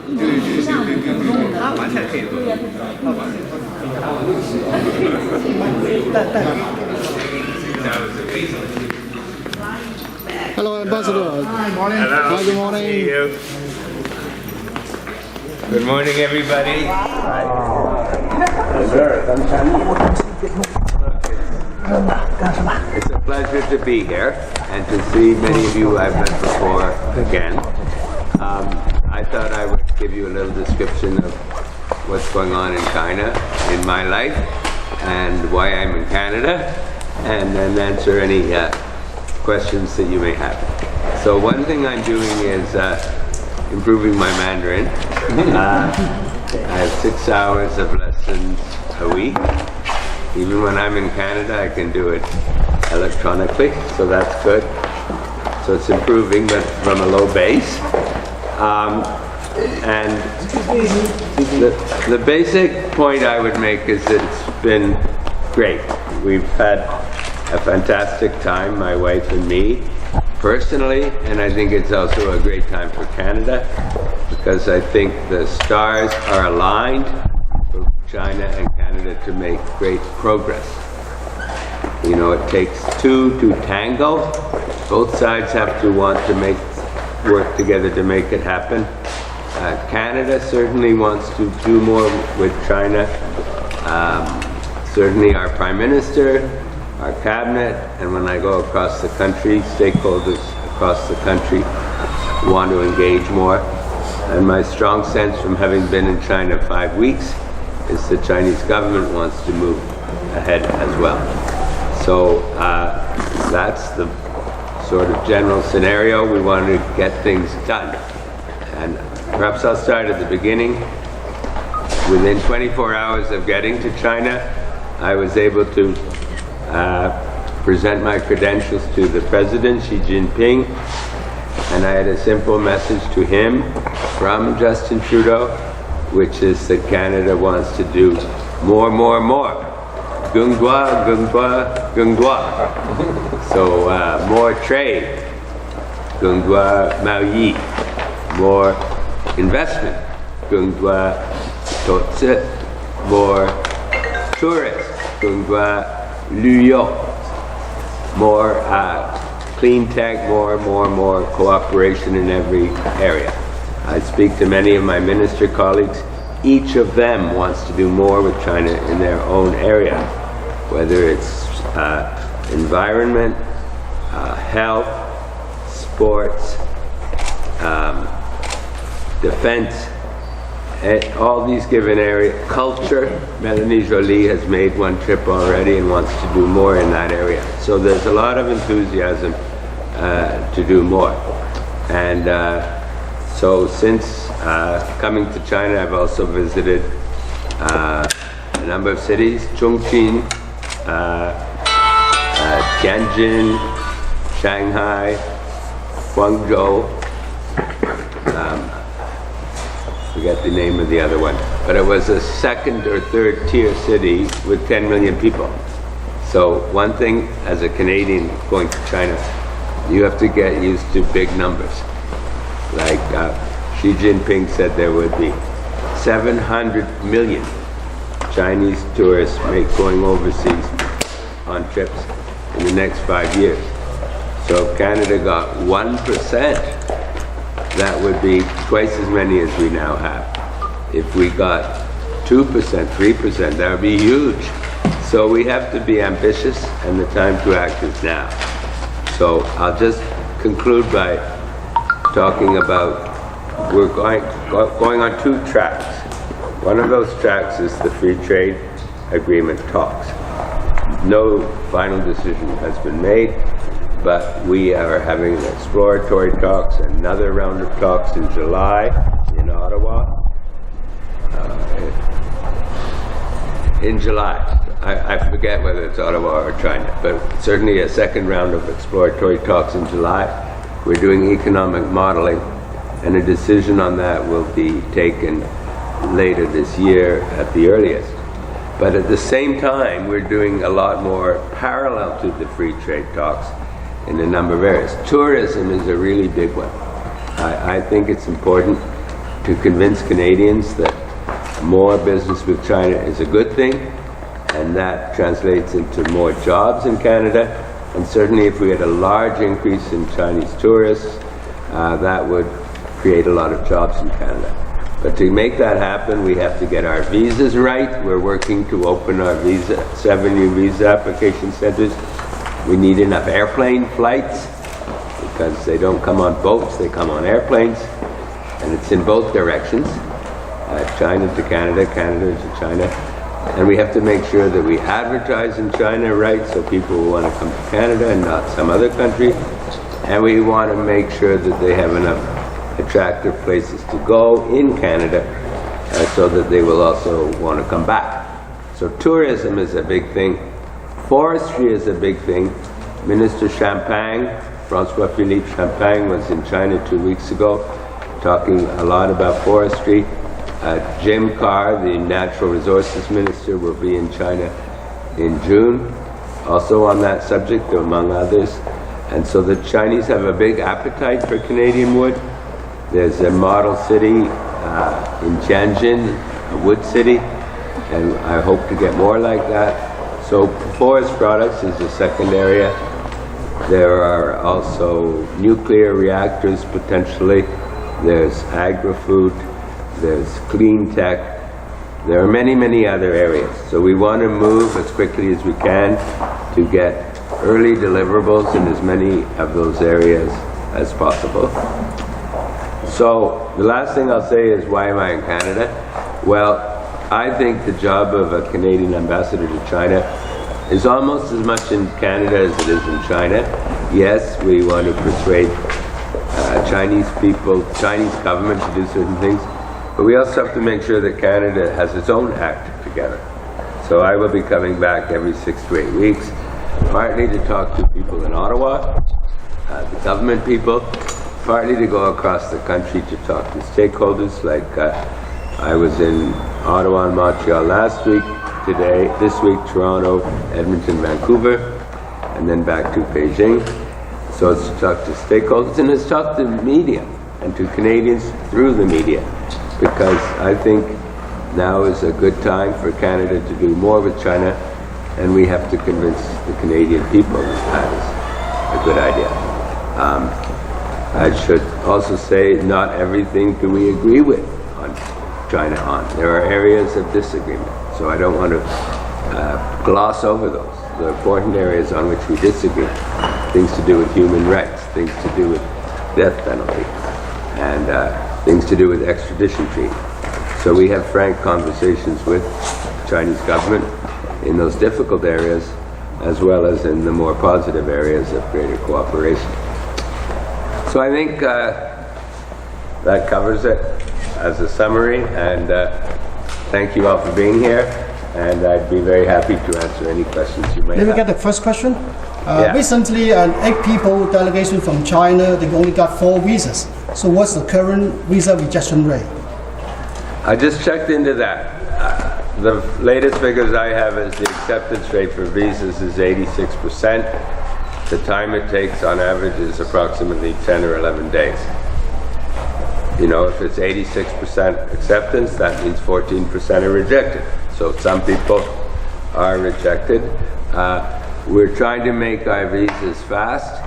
一点不像普通的。他完全可以做。Hello, Ambassador. Hi, morning. Hi, good See morning. you. Good morning, everybody. It's a pleasure to be here and to see many of you I've met before again. I thought I would give you a little description of what's going on in China in my life and why I'm in Canada, and then answer any questions that you may have. So one thing I'm doing is improving my Mandarin. I have 6 hours of lessons a week. Even when I'm in Canada, I can do it electronically, so that's good. So it's improving, but from a low base. And the basic point I would make is that it's been great. We've had a fantastic time, my wife and me, personally, and I think it's also a great time for Canada, because I think the stars are aligned for China and Canada to make great progress. You know, it takes two to tango. Both sides have to want to work together to make it happen. Canada certainly wants to do more with China. Certainly our Prime Minister, our Cabinet, and when I go across the country, stakeholders across the country want to engage more. And my strong sense from having been in China 5 weeks is the Chinese government wants to move ahead as well. So that's the sort of general scenario. We want to get things done. And perhaps I'll start at the beginning. Within 24 hours of getting to China, I was able to present my credentials to the President, Xi Jinping, and I had a simple message to him from Justin Trudeau, which is that Canada wants to do more. Gungwa, gungwa, gungwa. So more trade. Gungwa Maoyi. More investment. Gungwa Totsi. More tourists. Gungwa Luyo. More clean tech, more cooperation in every area. I speak to many of my minister colleagues. Each of them wants to do more with China in their own area, whether it's environment, health, sports, defense, all these given areas. Culture, Melanie Joly has made one trip already and wants to do more in that area. So there's a lot of enthusiasm to do more. And so since coming to China, I've also visited a number of cities: Chongqing, Tianjin, Shanghai, Guangzhou. Forget the name of the other one, but it was a second or third tier city with 10 million people. So one thing as a Canadian going to China, you have to get used to big numbers. Like Xi Jinping said, there would be 700 million Chinese tourists going overseas on trips in the next 5 years. So if Canada got 1%, that would be twice as many as we now have. If we got 2%, 3%, that would be huge. So we have to be ambitious, and the time to act is now. So I'll just conclude by talking about, we're going on 2 tracks. One of those tracks is the free trade agreement talks. No final decision has been made, but we are having exploratory talks, another round of talks in July in Ottawa. In July, I forget whether it's Ottawa or China, but certainly a second round of exploratory talks in July. We're doing economic modeling, and a decision on that will be taken later this year at the earliest. But at the same time, we're doing a lot more parallel to the free trade talks in a number of areas. Tourism is a really big one. I think it's important to convince Canadians that more business with China is a good thing, and that translates into more jobs in Canada. And certainly if we had a large increase in Chinese tourists, that would create a lot of jobs in Canada. But to make that happen, we have to get our visas right. We're working to open our 7 new visa application centers. We need enough airplane flights because they don't come on boats, they come on airplanes. And it's in both directions, China to Canada, Canada to China. And we have to make sure that we advertise in China right so people will want to come to Canada and not some other country. And we want to make sure that they have enough attractive places to go in Canada so that they will also want to come back. So tourism is a big thing. Forestry is a big thing. Minister Champagne, François-Philippe Champagne, was in China 2 weeks ago talking a lot about forestry. Jim Carr, the Natural Resources Minister, will be in China in June, also on that subject, among others. And so the Chinese have a big appetite for Canadian wood. There's a model city in Tianjin, a wood city, and I hope to get more like that. So forest products is the second area. There are also nuclear reactors potentially. There's agri-food. There's clean tech. There are many, many other areas. So we want to move as quickly as we can to get early deliverables in as many of those areas as possible. So the last thing I'll say is, why am I in Canada? Well, I think the job of a Canadian ambassador to China is almost as much in Canada as it is in China. Yes, we want to persuade Chinese people, Chinese government to do certain things, but we also have to make sure that Canada has its own act together. So I will be coming back every 6 to 8 weeks, partly to talk to people in Ottawa, the government people, partly to go across the country to talk to stakeholders. Like I was in Ottawa and Montreal last week, this week Toronto, Edmonton, Vancouver, and then back to Beijing. So it's to talk to stakeholders and it's to talk to the media and to Canadians through the media, because I think now is a good time for Canada to do more with China, and we have to convince the Canadian people that is a good idea. I should also say not everything do we agree with on China on. There are areas of disagreement, so I don't want to gloss over those. The important areas on which we disagree, things to do with human rights, things to do with death penalty, and things to do with extradition treaty. So we have frank conversations with the Chinese government in those difficult areas, as well as in the more positive areas of greater cooperation. So I think that covers it as a summary, and thank you all for being here, and I'd be very happy to answer any questions you may have. Let me get the first question. Yeah. Recently, an 8 people delegation from China, they only got 4 visas. So what's the current visa rejection rate? I just checked into that. The latest figures I have is the acceptance rate for visas is 86%. The time it takes on average is approximately 10 or 11 days. You know, if it's 86% acceptance, that means 14% are rejected. So some people are rejected. We're trying to make our visas fast,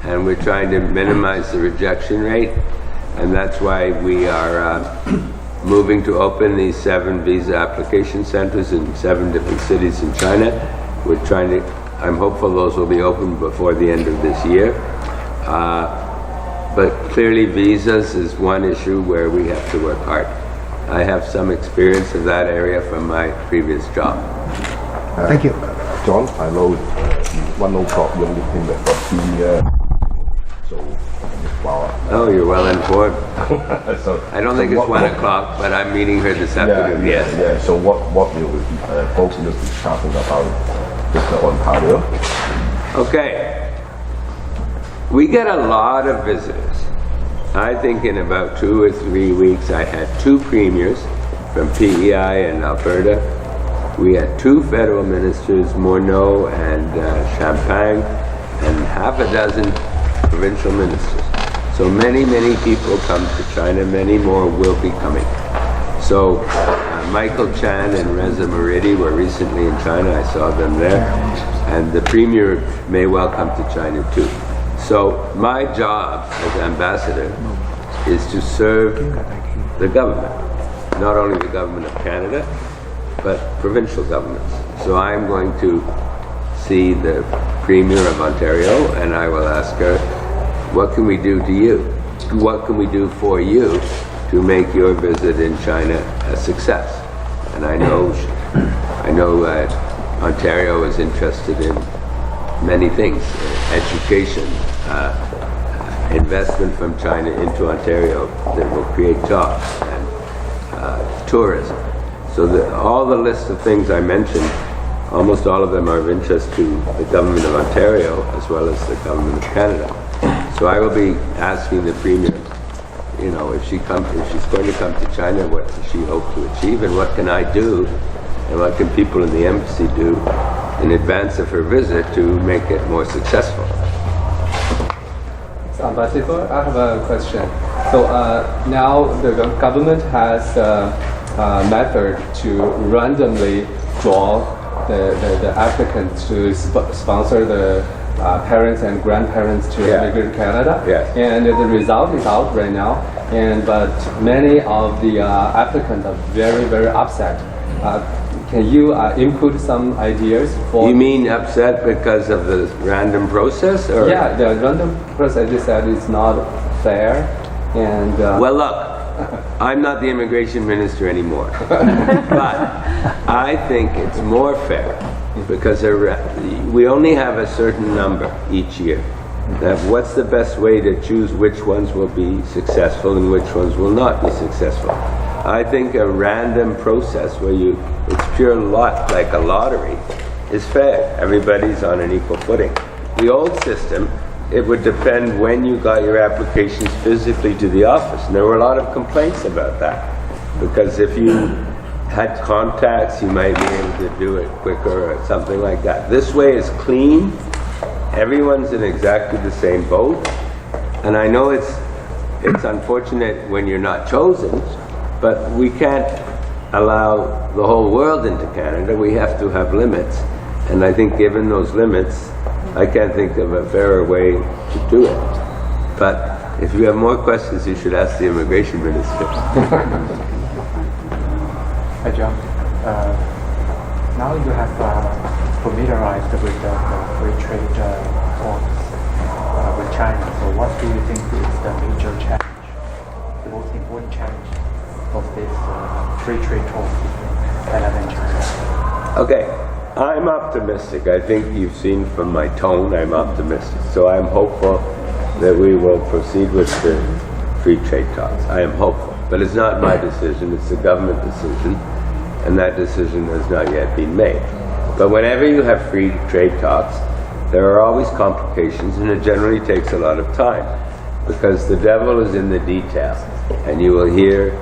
and we're trying to minimize the rejection rate, and that's why we are moving to open these 7 visa application centers in 7 different cities in China. We're trying to, I'm hopeful those will be open before the end of this year. But clearly visas is one issue where we have to work hard. I have some experience of that area from my previous job. Thank you. John, I know 1 o'clock you only came back for 2 years. So, wow. Oh, you're well informed. So, I don't think it's 1 o'clock, but I'm meeting her this afternoon, yes. Yeah, so what will both of you be talking about Mr. Ontario? Okay. We get a lot of visitors. I think in about 2 or 3 weeks I had 2 premiers from PEI and Alberta. We had 2 federal ministers, Morneau and Champagne, and half a dozen provincial ministers. So many people come to China, many more will be coming. So Michael Chan and Reza Maridi were recently in China, I saw them there, and the Premier may well come to China too. So my job as ambassador is to serve the government, not only the government of Canada, but provincial governments. So I'm going to see the Premier of Ontario and I will ask her, what can we do to you? What can we do for you to make your visit in China a success? And I know Ontario is interested in many things, education, investment from China into Ontario that will create jobs, and tourism. So all the list of things I mentioned, almost all of them are of interest to the government of Ontario as well as the government of Canada. So I will be asking the Premier, if she's going to come to China, what does she hope to achieve, and what can I do, and what can people in the embassy do in advance of her visit to make it more successful. So, Ambassador, I have a question. So now the government has a method to randomly draw the applicant to sponsor the parents and grandparents to immigrate to Canada. Yes. And the result is out right now. But many of the applicants are very, very upset. Can you input some ideas for... You mean upset because of the random process? Or? Yeah, the random process, you said, is not fair. And well, look, I'm not the immigration minister anymore. But I think it's more fair because we only have a certain number each year. Now, what's the best way to choose which ones will be successful and which ones will not be successful? I think a random process where it's pure luck, like a lottery, is fair. Everybody's on an equal footing. The old system, it would depend when you got your applications physically to the office. And there were a lot of complaints about that. Because if you had contacts, you might be able to do it quicker or something like that. This way is clean. Everyone's in exactly the same boat. And I know it's unfortunate when you're not chosen, but we can't allow the whole world into Canada. We have to have limits. And I think given those limits, I can't think of a fairer way to do it. But if you have more questions, you should ask the immigration minister. Hi, John. Now you have familiarized with the free trade talks with China. So what do you think is the major challenge, the most important challenge of this free trade talks between Canada and China? Okay, I'm optimistic. I think you've seen from my tone I'm optimistic. So I'm hopeful that we will proceed with the free trade talks. I am hopeful. But it's not my decision, it's the government decision. And that decision has not yet been made. But whenever you have free trade talks, there are always complications, and it generally takes a lot of time because the devil is in the detail. And you will hear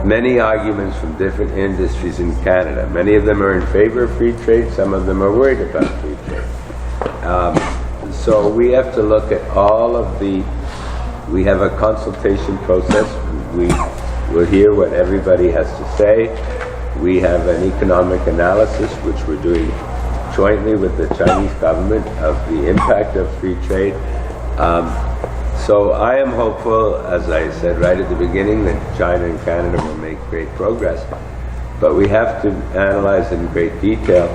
many arguments from different industries in Canada. Many of them are in favor of free trade, some of them are worried about free trade. So we have to look at all of we have a consultation process. We will hear what everybody has to say. We have an economic analysis, which we're doing jointly with the Chinese government of the impact of free trade. So I am hopeful, as I said right at the beginning, that China and Canada will make great progress. But we have to analyze in great detail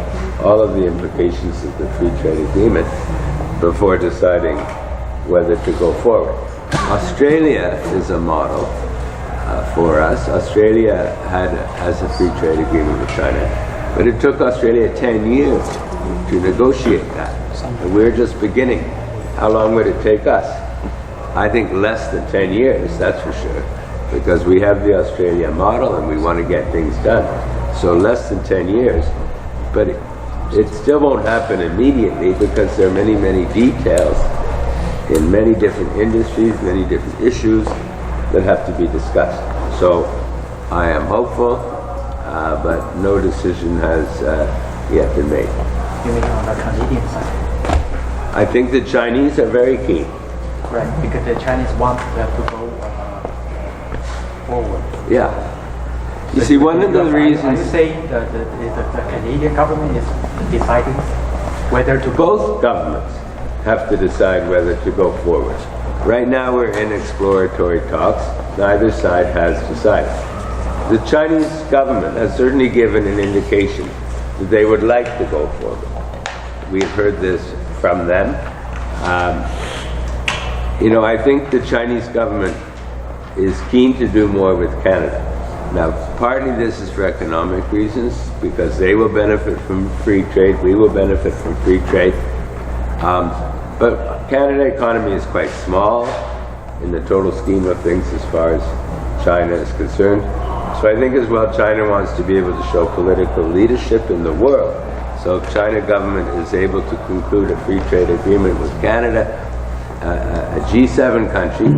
all of the implications of the free trade agreement before deciding whether to go forward. Australia is a model for us. Australia has a free trade agreement with China, but it took Australia 10 years to negotiate that. And we're just beginning. How long would it take us? I think less than 10 years, that's for sure, because we have the Australia model and we want to get things done. So less than 10 years, but it still won't happen immediately because there are many, many details in many different industries, many different issues that have to be discussed. So I am hopeful, but no decision has yet been made. You mean on the Canadian side? I think the Chinese are very keen. Right, because the Chinese want to go forward. Yeah. You see, one of the Are you reasons... saying the Canadian government is deciding whether to Both governments have to decide whether to go forward. Right now we're in exploratory talks. Neither side has decided. The Chinese government has certainly given an indication that they would like to go forward. We've heard this from them. I think the Chinese government is keen to do more with Canada. Now, partly this is for economic reasons, because they will benefit from free trade, we will benefit from free trade. But Canada economy is quite small in the total scheme of things as far as China is concerned. So I think as well China wants to be able to show political leadership in the world. So if China government is able to conclude a free trade agreement with Canada, a G7 country,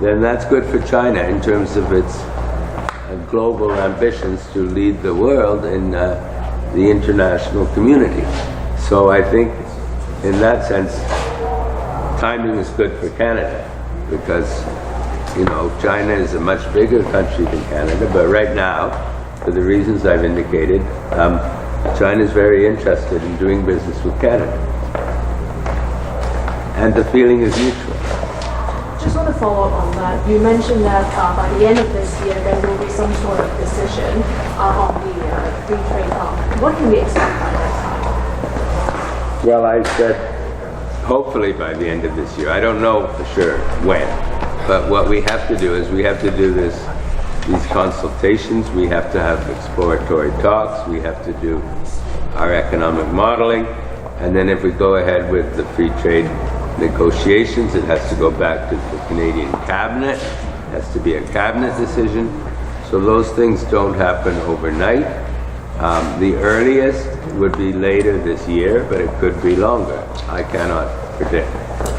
then that's good for China in terms of its global ambitions to lead the world in the international community. So I think in that sense, timing is good for Canada because, China is a much bigger country than Canada, but right now, for the reasons I've indicated, China is very interested in doing business with Canada. And the feeling is mutual. Just want to follow up on that. You mentioned that by the end of this year, there will be some sort of decision on the free trade talk. What can we expect by that time? Well, I said hopefully by the end of this year. I don't know for sure when. But what we have to do is we have to do these consultations, we have to have exploratory talks, we have to do our economic modeling, and then if we go ahead with the free trade negotiations, it has to go back to the Canadian cabinet, it has to be a cabinet decision. So those things don't happen overnight. The earliest would be later this year, but it could be longer. I cannot predict.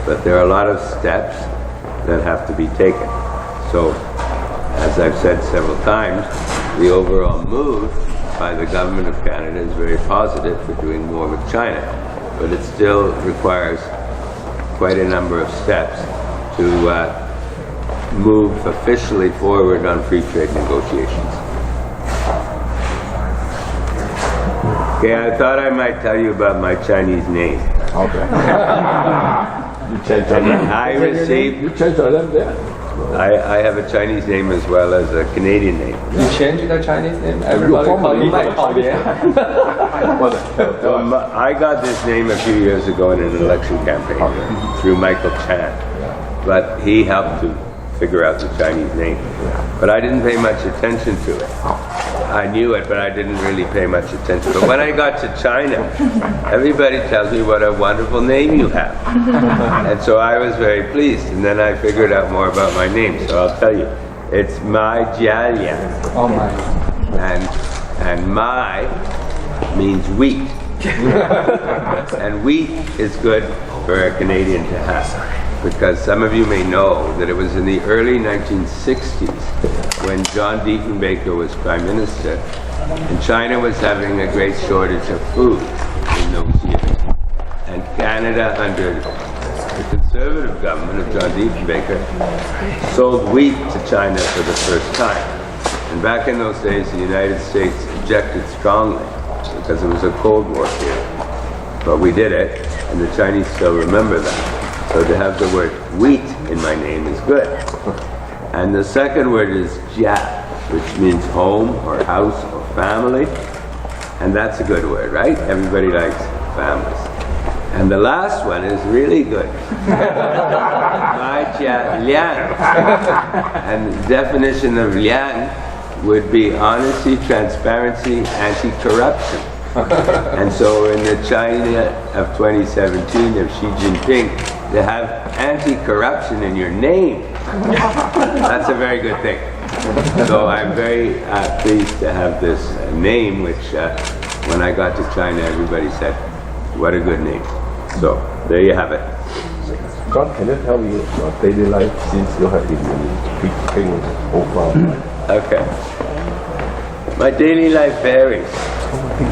But there are a lot of steps that have to be taken. So, as I've said several times, the overall mood by the government of Canada is very positive for doing more with China. But it still requires quite a number of steps to move officially forward on free trade negotiations. Okay, I thought I might tell you about my Chinese name. Okay. You changed your name. I received... You changed your name there. I have a Chinese name as well as a Canadian name. You changed the Chinese name? Everybody call you I got this name a few years ago in an election campaign through Michael Chan. But he helped to figure out the Chinese name. But I didn't pay much attention to it. I knew it, but I didn't really pay much attention. But when I got to China, everybody tells me what a wonderful name you have. And so I was very pleased. And then I figured out more about my name. So I'll tell you. It's Mai Jialian. Oh my. And Mai means wheat. And wheat is good for a Canadian to have. Because some of you may know that it was in the early 1960s when John Diefenbaker was Prime Minister and China was having a great shortage of food in those years. And Canada, under the Conservative government of John Diefenbaker, sold wheat to China for the first time. And back in those days, the United States objected strongly because it was a Cold War period. But we did it, and the Chinese still remember that. So to have the word wheat in my name is good. And the second word is jia, which means home or house or family. And that's a good word, right? Everybody likes families. And the last one is really good. Mai Jia Lian. And the definition of lian would be honesty, transparency, anti-corruption. And so in the China of 2017 of Xi Jinping, to have anti-corruption in your name, that's a very good thing. So I'm very pleased to have this name, which when I got to China, everybody said, what a good name. So there you have it. John, can you tell me your daily life since you have been speaking over? Okay. My daily life varies.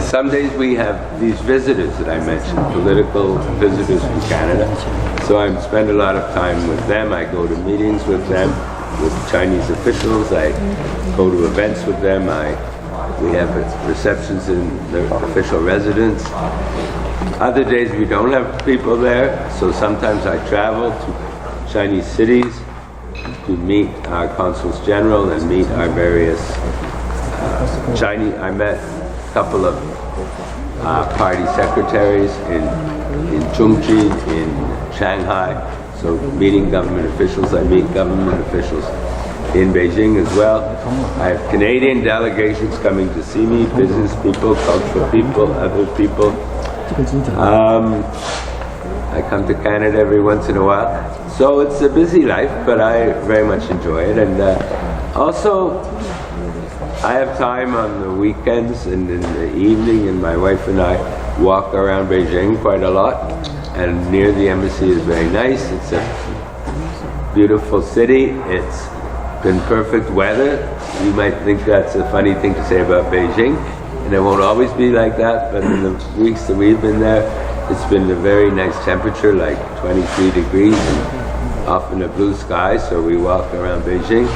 Some days we have these visitors that I mentioned, political visitors from Canada. So I spend a lot of time with them. I go to meetings with them, with Chinese officials. I go to events with them. We have receptions in their official residence. Other days we don't have people there, so sometimes I travel to Chinese cities to meet our consuls general and meet our various Chinese. I met a couple of party secretaries in Chongqing, in Shanghai. So meeting government officials, I meet government officials in Beijing as well. I have Canadian delegations coming to see me, business people, cultural people, other people. I come to Canada every once in a while. So it's a busy life, but I very much enjoy it. And also, I have time on the weekends and in the evening, and my wife and I walk around Beijing quite a lot. And near the embassy is very nice. It's a beautiful city. It's been perfect weather. You might think that's a funny thing to say about Beijing, and it won't always be like that, but in the weeks that we've been there, it's been a very nice temperature, like 23 degrees, and often a blue sky, so we walk around Beijing.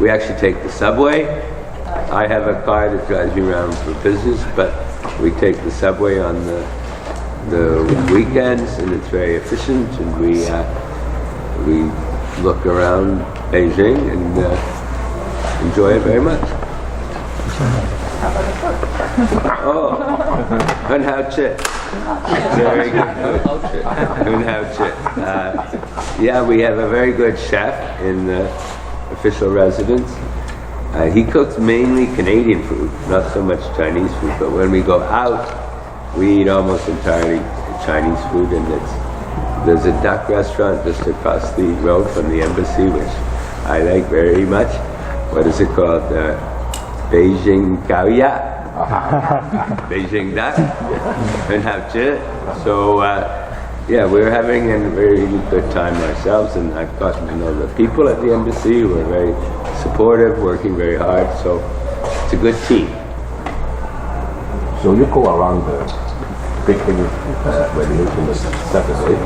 We actually take the subway. I have a car that drives me around for business, but we take the subway on the weekends, and it's very efficient, and we look around Beijing and enjoy it very much. Oh, Hun Hao Chit. Very good food. Hun Hao Chit. Yeah, we have a very good chef in the official residence. He cooks mainly Canadian food, not so much Chinese food, but when we go out, we eat almost entirely Chinese food, and there's a duck restaurant just across the road from the embassy, which I like very much. What is it called? Beijing Gaoya. Beijing duck. And have chit. So, yeah, we're having a very good time ourselves, and I've gotten to know the people at the embassy who are very supportive, working very hard, so it's a good team. So you go around the speaking regulation Saturday.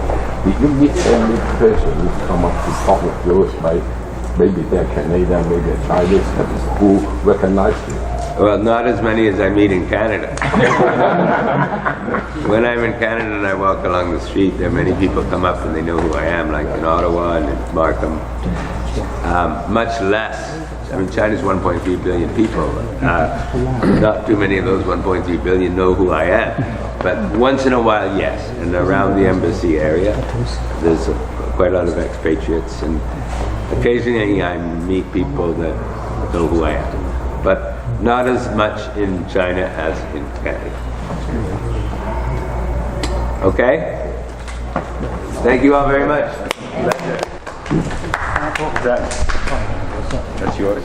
Did you meet any person who come up to talk with you, like maybe they're Canadian, maybe they're Chinese, who recognize you? Well, not as many as I meet in Canada. When I'm in Canada and I walk along the street, there are many people come up and they know who I am, like in Ottawa and in Markham. Much less. I mean, China's 1.3 billion people. Not too many of those 1.3 billion know who I am. But once in a while, yes. And around the embassy area, there's quite a lot of expatriates. And occasionally I meet people that know who I am. But not as much in China as in Canada. Okay? Thank you all very much. That's yours.